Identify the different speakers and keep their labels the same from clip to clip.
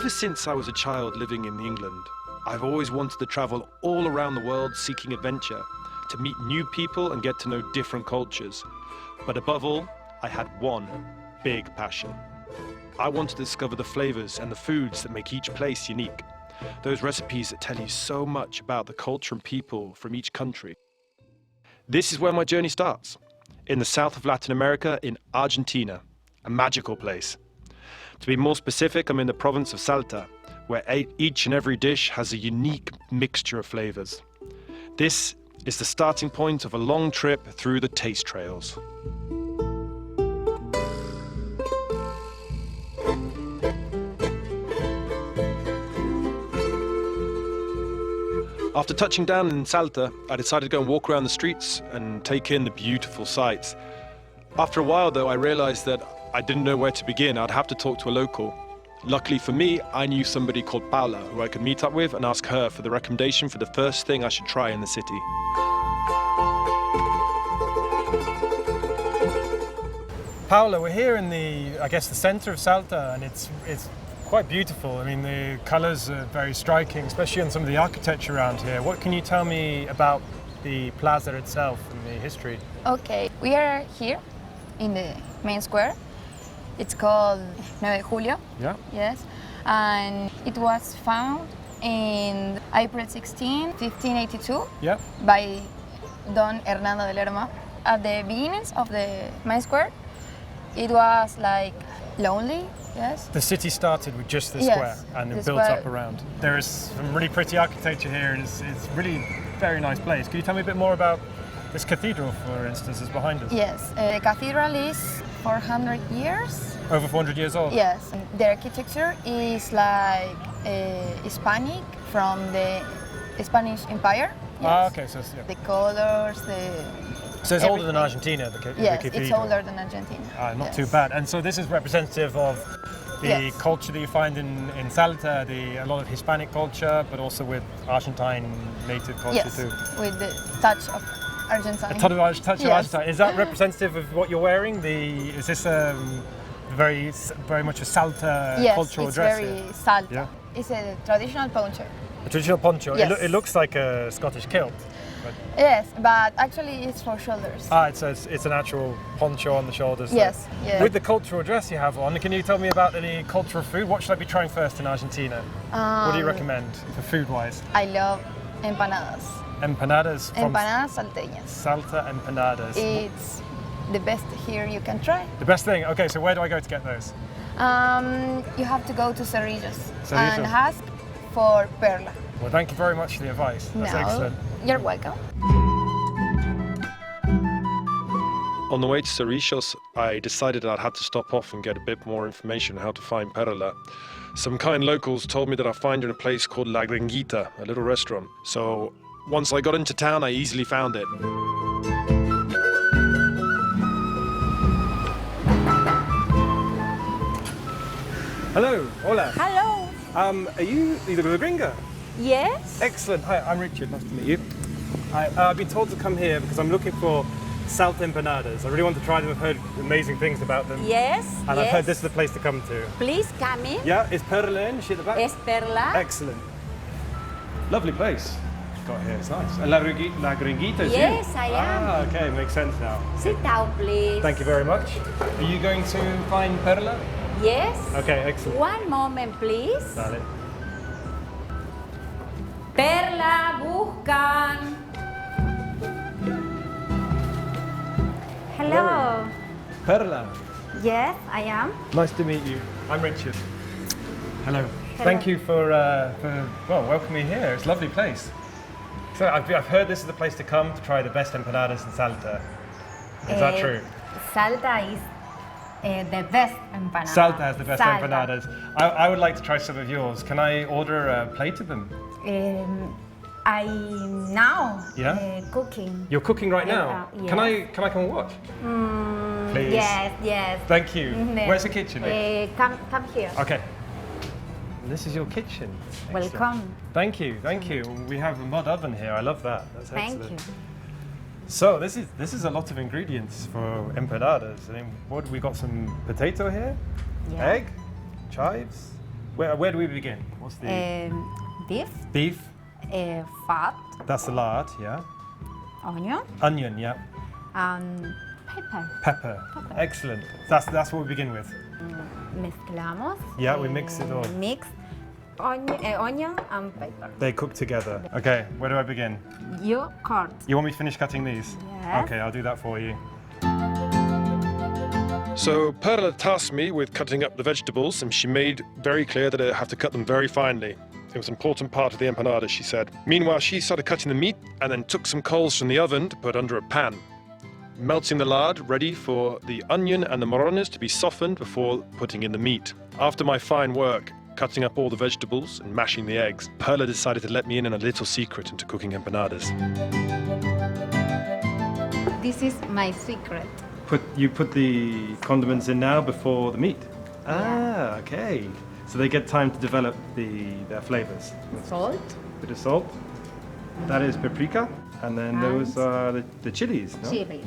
Speaker 1: Ever since I was a child living in England, I've always wanted to travel all around the world seeking adventure, to meet new people and get to know different cultures. But above all, I had one big passion. I wanted to discover the flavors and the foods that make each place unique. Those recipes that tell you so much about the culture and people from each country. This is where my journey starts, in the south of Latin America, in Argentina, a magical place. To be more specific, I'm in the province of Salta, where each and every dish has a unique mixture of flavors. This is the starting point of a long trip through the taste trails. After touching down in Salta, I decided to go and walk around the streets and take in the beautiful sights. After a while, though, I realized that I didn't know where to begin. I'd have to talk to a local. Luckily for me, I knew somebody called Paula, who I could meet up with and ask her for the recommendation for the first thing I should try in the city. Paula, we're here in the center of Salta, and it's quite beautiful. I mean, the colors are very striking, especially on some of the architecture around here. What can you tell me about the plaza itself and the history?
Speaker 2: Okay, we are here in the main square. It's called 9 de Julio.
Speaker 1: Yeah.
Speaker 2: Yes. And it was found in April 16, 1582
Speaker 1: Yeah.
Speaker 2: by Don Hernando de Lerma. At the beginnings of the main square, it was like lonely. Yes.
Speaker 1: The city started with just the
Speaker 2: Yes,
Speaker 1: square and
Speaker 2: the
Speaker 1: it built
Speaker 2: square.
Speaker 1: up around. There is some really pretty architecture here, and it's really very nice place. Can you tell me a bit more about this cathedral, for instance, is behind us?
Speaker 2: Yes. The cathedral is 400 years.
Speaker 1: Over 400 years old?
Speaker 2: Yes. The architecture is like Hispanic from the Spanish Empire. Yes.
Speaker 1: Ah, okay. So it's, yeah.
Speaker 2: The colors,
Speaker 1: So it's older than
Speaker 2: everything.
Speaker 1: Argentina, the
Speaker 2: Yes,
Speaker 1: cathedral?
Speaker 2: it's older than Argentina.
Speaker 1: Not
Speaker 2: Yes.
Speaker 1: too bad. And so this is representative of the
Speaker 2: Yes.
Speaker 1: culture that you find in Salta, a lot of Hispanic culture, but also with Argentine native culture
Speaker 2: Yes,
Speaker 1: too.
Speaker 2: with the touch of Argentine.
Speaker 1: A touch of
Speaker 2: Yes.
Speaker 1: Argentine. Is that representative of what you're wearing? Is this very much a Salta
Speaker 2: Yes,
Speaker 1: cultural
Speaker 2: it's
Speaker 1: dress
Speaker 2: very
Speaker 1: here?
Speaker 2: Salta.
Speaker 1: Yeah.
Speaker 2: It's a traditional poncho.
Speaker 1: A traditional poncho.
Speaker 2: Yes.
Speaker 1: It looks like a Scottish kilt. But
Speaker 2: Yes, but actually it's for shoulders.
Speaker 1: it's an actual poncho on the shoulders.
Speaker 2: Yes, yeah.
Speaker 1: With the cultural dress you have on, can you tell me about any cultural food? What should I be trying first in Argentina? What do you recommend for food-wise?
Speaker 2: I love empanadas.
Speaker 1: Empanadas from
Speaker 2: Empanadas salteñas.
Speaker 1: Salta empanadas.
Speaker 2: It's the best here you can try.
Speaker 1: The best thing. Okay, so where do I go to get those?
Speaker 2: You have to go to Cerrillos
Speaker 1: Cerrillos.
Speaker 2: and ask for perla.
Speaker 1: Well, thank you very much for the advice. That's
Speaker 2: No,
Speaker 1: excellent.
Speaker 2: you're welcome.
Speaker 1: On the way to Cerrillos, I decided I'd had to stop off and get a bit more information on how to find perla. Some kind locals told me that I'd find her in a place called La Gringuita, a little restaurant. So once I got into town, I easily found it. Hello, hola.
Speaker 3: Hello.
Speaker 1: Are you the gringa?
Speaker 3: Yes.
Speaker 1: Excellent. Hi, I'm Richard. Nice to meet you. I've been told to come here because I'm looking for Salta empanadas. I really want to try them. I've heard amazing things about them.
Speaker 3: Yes.
Speaker 1: And
Speaker 3: yes.
Speaker 1: I've heard this is the place to come to.
Speaker 3: Please come in.
Speaker 1: Yeah, is Perla in? Is she at the back?
Speaker 3: Es Perla.
Speaker 1: Excellent. Lovely place. Got here, it's nice. And La Gringuita is
Speaker 3: Yes,
Speaker 1: you?
Speaker 3: I am.
Speaker 1: Ah, okay, makes sense now.
Speaker 3: Sit down, please.
Speaker 1: Thank you very much. Are you going to find Perla?
Speaker 3: Yes.
Speaker 1: Okay, excellent.
Speaker 3: One moment, please.
Speaker 1: Dale.
Speaker 3: Perla, buscan. Hello.
Speaker 1: Perla.
Speaker 3: Yes, I am.
Speaker 1: Nice to meet you. I'm Richard. Hello. Thank you for welcoming me here. It's a lovely place. So I've heard this is the place to come to try the best empanadas in Salta. Is that true?
Speaker 4: Salta is the best empanadas.
Speaker 1: Salta has the best
Speaker 4: Salta.
Speaker 1: empanadas. I would like to try some of yours. Can I order a plate of them?
Speaker 4: I'm now
Speaker 1: Yeah?
Speaker 4: cooking.
Speaker 1: You're cooking right now.
Speaker 4: Yes.
Speaker 1: Can I come and watch? Please.
Speaker 4: Yes.
Speaker 1: Thank you.
Speaker 4: Mhm.
Speaker 1: Where's the kitchen?
Speaker 4: Come here.
Speaker 1: Okay. This is your kitchen. Excellent.
Speaker 4: Welcome.
Speaker 1: Thank you. We have a mud oven here. I love that. That's
Speaker 4: Thank
Speaker 1: excellent.
Speaker 4: you.
Speaker 1: So this is a lot of ingredients for empanadas. I mean, we got some potato here,
Speaker 4: Yeah.
Speaker 1: egg, chives, Where do we begin? What's the
Speaker 3: Beef,
Speaker 1: beef?
Speaker 3: fat,
Speaker 1: That's the lard, yeah.
Speaker 3: onion,
Speaker 1: Onion, yeah.
Speaker 3: and pepper.
Speaker 1: Pepper. Excellent. That's what we begin with.
Speaker 3: Mezclamos.
Speaker 1: Yeah, we mix it all.
Speaker 3: Mix onion and pepper.
Speaker 1: They cook together. Okay, where do I begin?
Speaker 3: You cut.
Speaker 1: You want me to finish cutting these?
Speaker 3: Yes.
Speaker 1: Okay, I'll do that for you. So Perla tasked me with cutting up the vegetables, and she made very clear that I have to cut them very finely. It was an important part of the empanada, she said. Meanwhile, she started cutting the meat and then took some coals from the oven to put under a pan, melting the lard ready for the onion and the morrones to be softened before putting in the meat. After my fine work, cutting up all the vegetables and mashing the eggs, Perla decided to let me in on a little secret into cooking empanadas.
Speaker 4: This is my secret.
Speaker 1: You put the condiments in now before the meat? Ah, okay. So they get time to develop their flavors.
Speaker 3: Salt.
Speaker 1: Bit of salt. That is paprika. And then those are the chilies, no?
Speaker 3: Chili.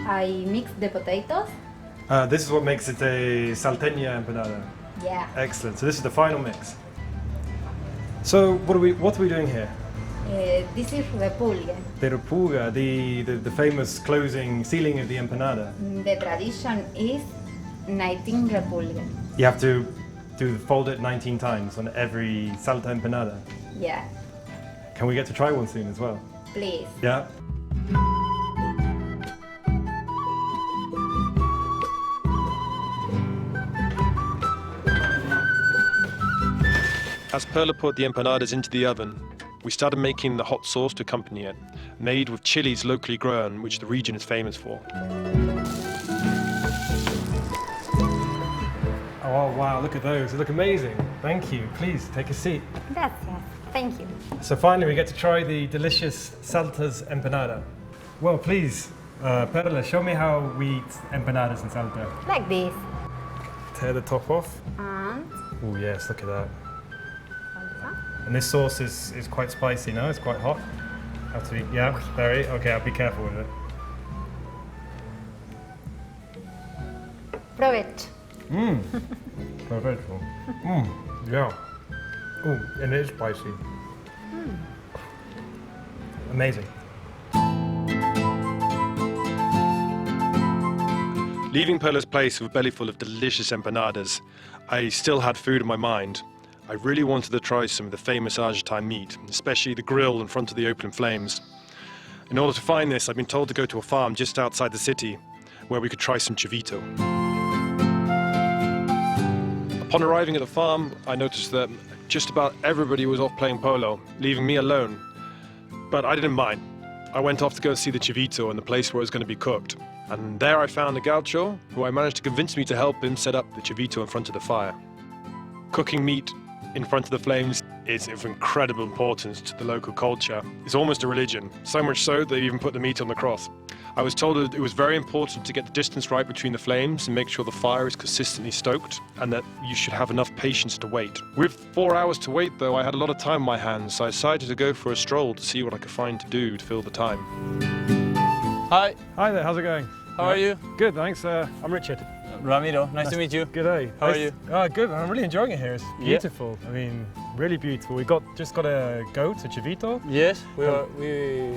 Speaker 3: I mix the potatoes.
Speaker 1: This is what makes it a salteña empanada.
Speaker 3: Yeah.
Speaker 1: Excellent. So this is the final mix. So what are we doing here?
Speaker 3: This is repulgue.
Speaker 1: The repulga, the famous closing sealing of the empanada.
Speaker 3: The tradition is 19 repulgue.
Speaker 1: You have to fold it 19 times on every salta empanada.
Speaker 3: Yeah.
Speaker 1: Can we get to try one soon as well?
Speaker 3: Please.
Speaker 1: Yeah. As Perla put the empanadas into the oven, we started making the hot sauce to accompany it, made with chilies locally grown, which the region is famous for. Oh wow, look at those, they look amazing. Thank you, please take a seat.
Speaker 3: Gracias. Thank you.
Speaker 1: So finally we get to try the delicious Salta's empanada. Well please, Perla, show me how we eat empanadas in Salta.
Speaker 3: Like this.
Speaker 1: Tear the top off.
Speaker 3: And
Speaker 1: Oh yes, look at that.
Speaker 3: salsa.
Speaker 1: And this sauce is quite spicy, no? It's quite hot. Have to be, yeah, very. Okay, I'll be careful with it.
Speaker 3: Provecho.
Speaker 1: Perfecto. Yeah. Oh, and it is spicy. Amazing. Leaving Perla's place with a belly full of delicious empanadas, I still had food in my mind. I really wanted to try some of the famous Argentine meat, especially the grill in front of the open flames. In order to find this, I've been told to go to a farm just outside the city, where we could try some chivito. Upon arriving at the farm, I noticed that just about everybody was off playing polo, leaving me alone. But I didn't mind. I went off to go see the chivito and the place where it was going to be cooked. And there I found a gaucho, who I managed to convince me to help him set up the chivito in front of the fire. Cooking meat in front of the flames is of incredible importance to the local culture. It's almost a religion, so much so they even put the meat on the cross. I was told that it was very important to get the distance right between the flames and make sure the fire is consistently stoked, and that you should have enough patience to wait. With 4 hours to wait though, I had a lot of time on my hands, so I decided to go for a stroll to see what I could find to do to fill the time.
Speaker 5: Hi,
Speaker 1: Hi there, how's it going?
Speaker 5: how are you?
Speaker 1: Good, thanks. I'm Richard.
Speaker 5: Ramiro, nice to meet you.
Speaker 1: Good day.
Speaker 5: How are you?
Speaker 1: Oh, good. I'm really enjoying it here. It's
Speaker 5: Yeah.
Speaker 1: beautiful. I mean, really beautiful. We just got a goat, a chivito,
Speaker 5: Yes, we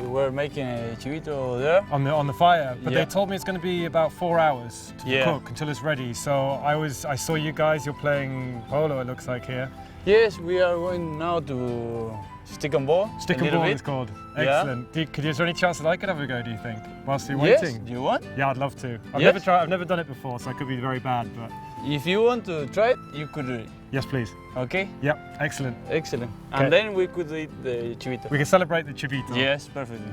Speaker 5: were making a chivito there.
Speaker 1: on the fire. But
Speaker 5: Yeah.
Speaker 1: they told me it's going to be about 4 hours to
Speaker 5: Yeah.
Speaker 1: cook until it's ready. So I saw you guys. You're playing polo. It looks like here.
Speaker 5: Yes, we are going now to stick and ball.
Speaker 1: Stick
Speaker 5: a
Speaker 1: and
Speaker 5: little
Speaker 1: ball
Speaker 5: bit.
Speaker 1: it's called.
Speaker 5: Yeah.
Speaker 1: Excellent. Is there any chance that I could have a go? Do you think? Whilst you're
Speaker 5: Yes,
Speaker 1: waiting.
Speaker 5: do you want?
Speaker 1: Yeah, I'd love to. I've
Speaker 5: Yes.
Speaker 1: never done it before, so I could be very bad. But
Speaker 5: If you want to try it, you could do it.
Speaker 1: yes, please.
Speaker 5: Okay,
Speaker 1: Yep. Excellent.
Speaker 5: excellent.
Speaker 1: Okay.
Speaker 5: And then we could eat the chivito.
Speaker 1: We can celebrate the chivito.
Speaker 5: Yes, perfectly.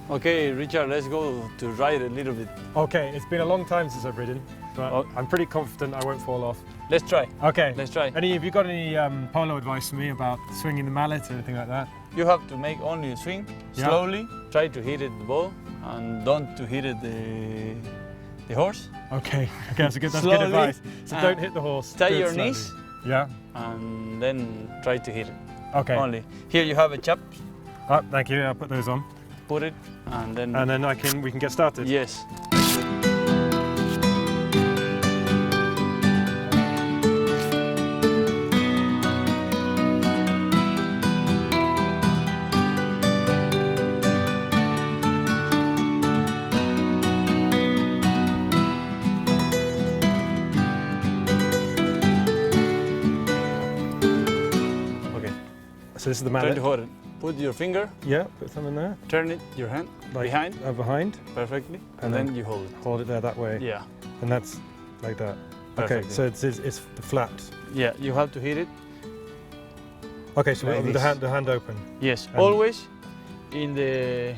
Speaker 5: Okay, Richard, let's go to ride a little bit.
Speaker 1: Okay. It's been a long time since I've ridden, but
Speaker 5: Oh.
Speaker 1: I'm pretty confident I won't fall off.
Speaker 5: Let's try.
Speaker 1: Okay.
Speaker 5: Let's try.
Speaker 1: Have you got any polo advice for me about swinging the mallet or anything like that?
Speaker 5: You have to make only a swing,
Speaker 1: Yeah.
Speaker 5: slowly. Try to hit it the ball and don't to hit it the horse.
Speaker 1: Okay. Okay, that's good
Speaker 5: Slowly,
Speaker 1: advice. So
Speaker 5: and
Speaker 1: don't hit the horse.
Speaker 5: tie
Speaker 1: do it
Speaker 5: your
Speaker 1: slowly.
Speaker 5: knees.
Speaker 1: Yeah.
Speaker 5: And then try to hit it
Speaker 1: Okay.
Speaker 5: only. Here you have a chop.
Speaker 1: Oh, thank you. I'll put those on.
Speaker 5: Put it, and then.
Speaker 1: And then we can get started.
Speaker 5: Yes.
Speaker 1: Okay. So this is the
Speaker 5: Try
Speaker 1: mallet.
Speaker 5: to hold it. Put your finger,
Speaker 1: Yeah, put some in there.
Speaker 5: turn it, your hand,
Speaker 1: Like,
Speaker 5: behind,
Speaker 1: behind.
Speaker 5: perfectly,
Speaker 1: And
Speaker 5: and
Speaker 1: then-
Speaker 5: then you hold it.
Speaker 1: Hold it there that way.
Speaker 5: Yeah.
Speaker 1: And that's like that.
Speaker 5: Perfectly.
Speaker 1: Okay, so it's flat.
Speaker 5: Yeah, you have to hit it.
Speaker 1: Okay, so
Speaker 5: Like
Speaker 1: with
Speaker 5: this.
Speaker 1: the hand open.
Speaker 5: Yes,
Speaker 1: And-
Speaker 5: always in the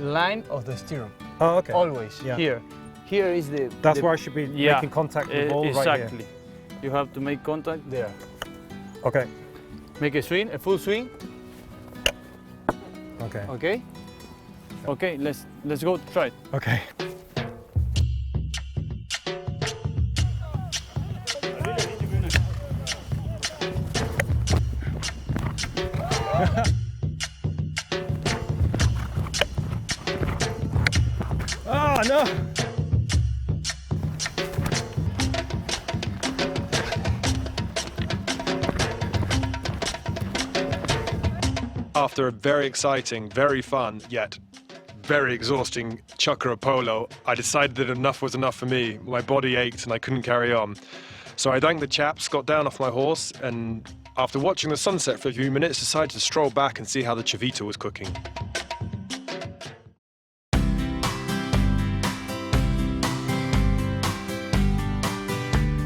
Speaker 5: line of the stirrup.
Speaker 1: Oh, okay.
Speaker 5: Always
Speaker 1: Yeah.
Speaker 5: here. Here is the.
Speaker 1: That's
Speaker 5: the,
Speaker 1: where I should be
Speaker 5: yeah,
Speaker 1: making contact with the ball right
Speaker 5: exactly.
Speaker 1: here.
Speaker 5: You have to make contact there.
Speaker 1: Okay.
Speaker 5: Make a swing, a full swing.
Speaker 1: Okay.
Speaker 5: Okay. Okay. Let's go try it.
Speaker 1: Okay. Oh no! After a very exciting, very fun, yet very exhausting chukra polo, I decided that enough was enough for me. My body ached and I couldn't carry on. So I thanked the chaps, got down off my horse, and after watching the sunset for a few minutes, decided to stroll back and see how the civita was cooking.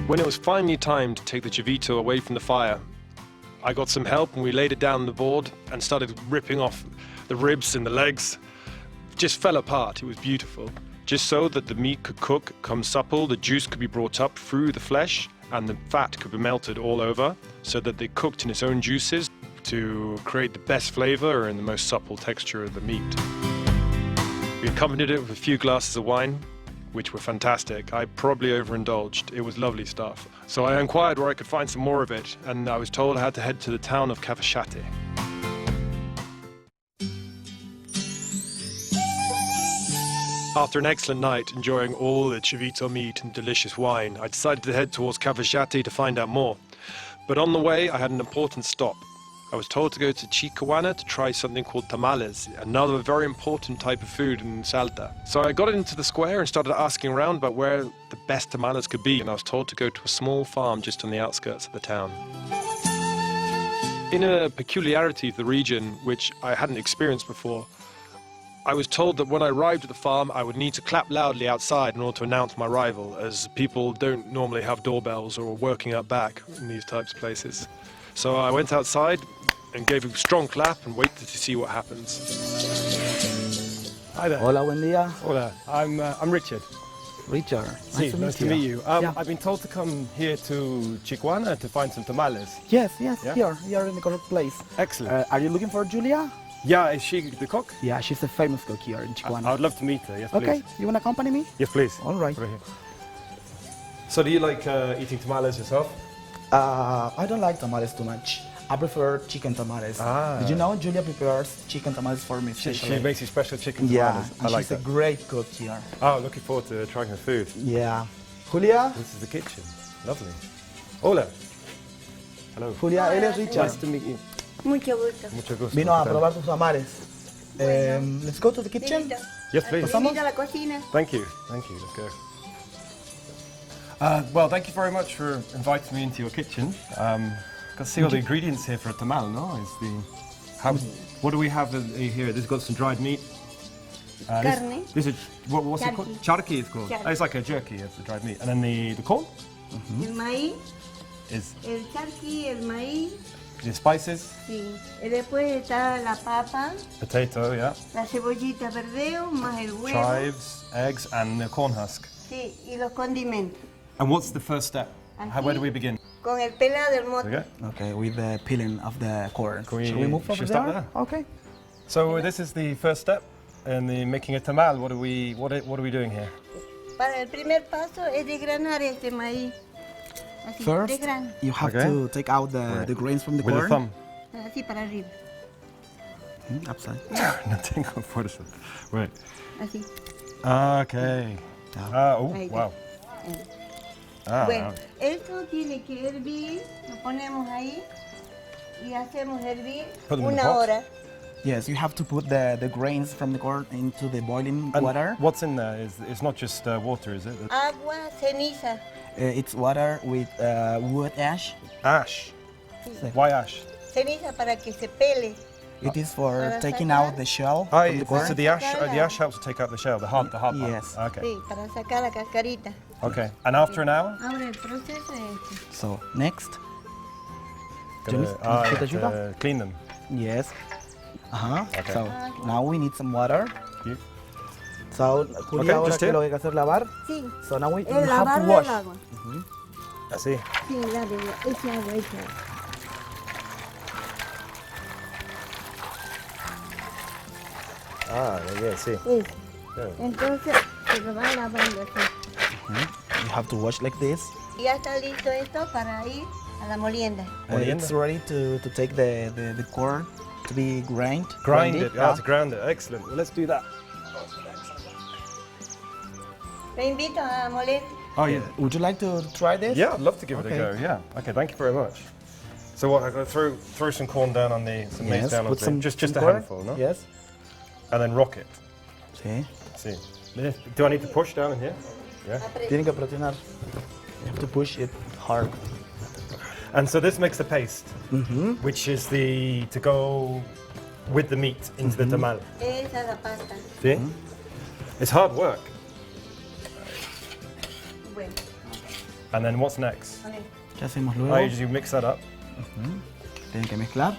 Speaker 1: When it was finally time to take the civita away from the fire, I got some help and we laid it down on the board and started ripping off the ribs and the legs. Just fell apart. It was beautiful. Just so that the meat could cook, come supple, the juice could be brought up through the flesh and the fat could be melted all over so that they cooked in its own juices to create the best flavor and the most supple texture of the meat. We accompanied it with a few glasses of wine, which were fantastic. I probably overindulged. It was lovely stuff. So I inquired where I could find some more of it, and I was told I had to head to the town of Cavasciate. After an excellent night, enjoying all the civito meat and delicious wine, I decided to head towards Cavasciate to find out more. But on the way, I had an important stop. I was told to go to Chicawana to try something called tamales, another very important type of food in Salta. So I got into the square and started asking around about where the best tamales could be, and I was told to go to a small farm just on the outskirts of the town. In a peculiarity of the region, which I hadn't experienced before, I was told that when I arrived at the farm, I would need to clap loudly outside in order to announce my arrival, as people don't normally have doorbells or working out back in these types of places. So I went outside and gave a strong clap and waited to see what happens. Hi there.
Speaker 6: Hola, buen día.
Speaker 1: Hola, I'm Richard.
Speaker 6: Richard.
Speaker 1: Nice to meet you.
Speaker 6: Yeah.
Speaker 1: I've been told to come here to Chicawana to find some tamales.
Speaker 6: Yes,
Speaker 1: Yeah?
Speaker 6: here. You're in the correct place.
Speaker 1: Excellent.
Speaker 6: Are you looking for Julia?
Speaker 1: Yeah, is she the cook?
Speaker 6: Yeah, she's a famous cook here in
Speaker 1: I
Speaker 6: Chihuahua.
Speaker 1: would love to meet her, yes please.
Speaker 6: Okay, you wanna accompany me?
Speaker 1: Yes please.
Speaker 6: All right.
Speaker 1: Over here. So do you like eating tamales yourself?
Speaker 6: I don't like tamales too much. I prefer chicken tamales.
Speaker 1: Ah.
Speaker 6: Did you know Julia prepares chicken tamales for me?
Speaker 1: She
Speaker 6: especially?
Speaker 1: makes you special chicken
Speaker 6: Yeah,
Speaker 1: tamales. I
Speaker 6: and
Speaker 1: like
Speaker 6: she's
Speaker 1: that.
Speaker 6: a great cook here.
Speaker 1: Oh, looking forward to trying her food.
Speaker 6: Yeah. Julia?
Speaker 1: This is the kitchen. Lovely. Hola. Hello.
Speaker 6: Julia, él es Richard.
Speaker 1: Nice to meet you.
Speaker 7: Mucho gusto.
Speaker 1: Mucho gusto.
Speaker 6: Vino a probar tus tamales. Let's go to the kitchen.
Speaker 7: Benito,
Speaker 1: Yes, please.
Speaker 6: Pasamos?
Speaker 7: Benito a la cocina.
Speaker 1: Thank you. Thank you. Let's go. Well, thank you very much for inviting me into your kitchen. Got to see all the ingredients here for a tamal, no? What do we have here? This has got some dried meat.
Speaker 7: Carne.
Speaker 1: This is what's it called? Charqui is called.
Speaker 7: Charqui.
Speaker 1: Oh, it's like a jerky of the dried meat. And then the corn
Speaker 7: El maíz,
Speaker 1: is
Speaker 7: el charqui, el maíz.
Speaker 1: the spices,
Speaker 7: Sí. Y después está la papa,
Speaker 1: potato, yeah,
Speaker 7: la cebollita verdeo, más el huevo.
Speaker 1: chives, eggs, and the corn husk.
Speaker 7: Sí, y los condimentos.
Speaker 1: And what's the first step? Where do we begin?
Speaker 7: Con el pelado del mote.
Speaker 1: Okay.
Speaker 6: Okay, with the peeling of the corn.
Speaker 1: Can we-
Speaker 6: Shall we move
Speaker 1: should
Speaker 6: over
Speaker 1: we start
Speaker 6: there? Okay.
Speaker 1: So this is the first step in the making a tamal. What are we doing here?
Speaker 7: Para el primer paso es desgranar este maíz. Así,
Speaker 6: First,
Speaker 7: desgrana.
Speaker 6: you have
Speaker 1: Okay.
Speaker 6: to take out the grains from the
Speaker 1: With
Speaker 6: corn.
Speaker 1: the thumb.
Speaker 7: Así para arriba.
Speaker 6: Upside.
Speaker 8: No tengo fuerza. Right.
Speaker 7: Así.
Speaker 8: Okay. Oh,
Speaker 7: Ahí.
Speaker 8: wow.
Speaker 7: Bueno, esto tiene que hervir, lo ponemos ahí y hacemos hervir
Speaker 8: Put them in the
Speaker 7: una
Speaker 8: pot.
Speaker 7: hora.
Speaker 6: Yes, you have to put the grains from the corn into the boiling
Speaker 8: And
Speaker 6: water.
Speaker 8: what's in there? It's not just water, is it?
Speaker 7: Agua, ceniza.
Speaker 6: It's water with wood ash.
Speaker 8: Ash.
Speaker 6: Sí.
Speaker 8: Why ash?
Speaker 7: Ceniza para que se pele.
Speaker 6: It is for
Speaker 7: Para
Speaker 6: taking
Speaker 7: sacar.
Speaker 6: out the shell
Speaker 8: Oh,
Speaker 6: from the corn.
Speaker 8: so the ash helps to take out the shell, the hard part.
Speaker 6: Yes.
Speaker 8: Okay.
Speaker 7: Sí, para sacar la cascarita.
Speaker 8: Okay. And after an hour?
Speaker 7: Ahora el proceso es este.
Speaker 6: So next,
Speaker 8: Gonna,
Speaker 6: Jonas, you put the sugar?
Speaker 8: clean them.
Speaker 6: yes.
Speaker 8: Okay.
Speaker 6: So now we need some water.
Speaker 8: You-
Speaker 6: So Julia,
Speaker 8: Okay,
Speaker 6: ahora
Speaker 8: just
Speaker 6: que
Speaker 8: here?
Speaker 6: lo que hay que hacer lavar.
Speaker 7: Sí,
Speaker 6: So now we
Speaker 7: el
Speaker 6: have to
Speaker 7: lavarle
Speaker 6: wash.
Speaker 7: el agua.
Speaker 8: Así.
Speaker 7: Sí, dale, echa agua, echa agua.
Speaker 8: Sí.
Speaker 7: Eso. Entonces se lo va lavando así.
Speaker 6: You have to wash like this.
Speaker 7: Y ya está listo esto para ir a la molienda.
Speaker 8: Molienda.
Speaker 6: It's ready to take the corn to be grind.
Speaker 8: Grind it.
Speaker 6: yeah.
Speaker 8: To ground it. Excellent. Well, let's do that.
Speaker 7: Te invito a moler.
Speaker 8: Oh, yeah.
Speaker 6: Would you like to try this?
Speaker 8: Yeah, I'd love to give it a
Speaker 6: Okay.
Speaker 8: go. Yeah. Okay. Thank you very much. So what? I got to throw some corn down on some maize
Speaker 6: Yes,
Speaker 8: down on
Speaker 6: put
Speaker 8: the
Speaker 6: some
Speaker 8: just a
Speaker 6: corn.
Speaker 8: handful, no?
Speaker 6: Yes.
Speaker 8: And then rock it.
Speaker 6: Sí.
Speaker 8: See. Do I need to push down in here? Yeah.
Speaker 6: Tienen que presionar. You have to push it hard.
Speaker 8: And so this makes the paste, which is to go with the meat into the tamal.
Speaker 7: Esa es la pasta.
Speaker 8: See? It's hard work.
Speaker 7: Bueno,
Speaker 8: And then what's next?
Speaker 7: con el
Speaker 6: ¿Qué hacemos
Speaker 8: Oh,
Speaker 6: luego?
Speaker 8: you just mix that up.
Speaker 6: Tienen que mezclar.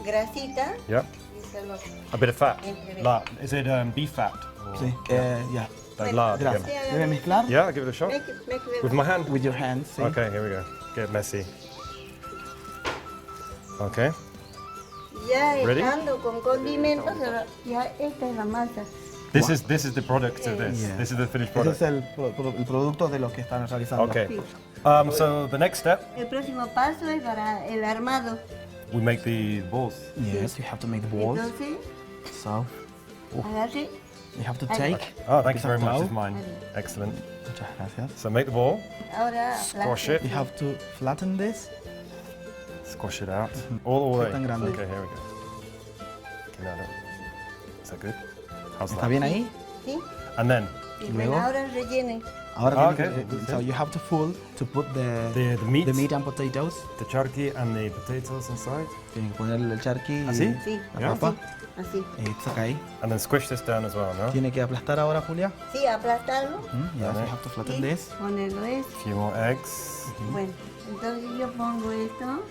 Speaker 7: grasita
Speaker 8: Yeah.
Speaker 7: y se lo...
Speaker 8: A bit of fat.
Speaker 7: Entre-
Speaker 8: Lard. Is it beef fat? Or
Speaker 6: Sí. Yeah.
Speaker 8: like lard?
Speaker 6: Gracias.
Speaker 8: again?
Speaker 6: Debe mezclar
Speaker 8: Yeah, I'll give it a shot.
Speaker 7: Make it
Speaker 8: With my hand?
Speaker 6: with your hands. Sí.
Speaker 8: Okay, here we go. Get messy. Okay.
Speaker 7: Ya
Speaker 8: Ready?
Speaker 7: estando con condimentos, ya esta es la masa.
Speaker 8: This is the product of this.
Speaker 6: Yeah.
Speaker 8: This is the finished
Speaker 6: Ese
Speaker 8: product.
Speaker 6: es el producto de lo que están realizando.
Speaker 8: Okay.
Speaker 7: Sí.
Speaker 8: So the next step,
Speaker 7: El próximo paso es para el armado.
Speaker 8: we make the balls.
Speaker 6: Yes, you have to make the balls.
Speaker 7: Entonces,
Speaker 6: So
Speaker 7: agarre,
Speaker 6: you have to
Speaker 7: Ahí.
Speaker 6: take.
Speaker 8: Oh, thank you
Speaker 6: piece
Speaker 8: very
Speaker 6: of
Speaker 8: much.
Speaker 6: dough.
Speaker 8: This is mine. Excellent.
Speaker 6: Muchas gracias.
Speaker 8: So make the ball,
Speaker 7: ahora
Speaker 8: squash
Speaker 7: aplaste.
Speaker 8: it,
Speaker 6: You have to flatten this.
Speaker 8: squash it out. All the way.
Speaker 6: Tan grande.
Speaker 8: Okay, here we go. Okay, now look. Is that good? How's
Speaker 6: ¿Está
Speaker 8: that?
Speaker 6: bien ahí?
Speaker 7: ¿Sí?
Speaker 8: And then
Speaker 7: Y
Speaker 6: Luego.
Speaker 7: bueno, ahora rellene.
Speaker 6: Ahora
Speaker 8: Okay.
Speaker 6: tiene que, so you have to put
Speaker 8: the meat,
Speaker 6: the meat and potatoes.
Speaker 8: the charqui, and the potatoes inside.
Speaker 6: Tienen que ponerle el charqui
Speaker 8: ¿Así?
Speaker 6: y
Speaker 7: Sí,
Speaker 6: la
Speaker 8: Yeah.
Speaker 6: papa.
Speaker 7: así.
Speaker 6: Y saca ahí.
Speaker 8: And then squish this down as well, no?
Speaker 6: Tiene que aplastar ahora, Julia.
Speaker 7: Sí, aplastarlo.
Speaker 6: Yes, you have to flatten
Speaker 7: Y
Speaker 6: this.
Speaker 7: ponerlo eso.
Speaker 8: A few more eggs.
Speaker 7: Bueno, entonces yo pongo esto.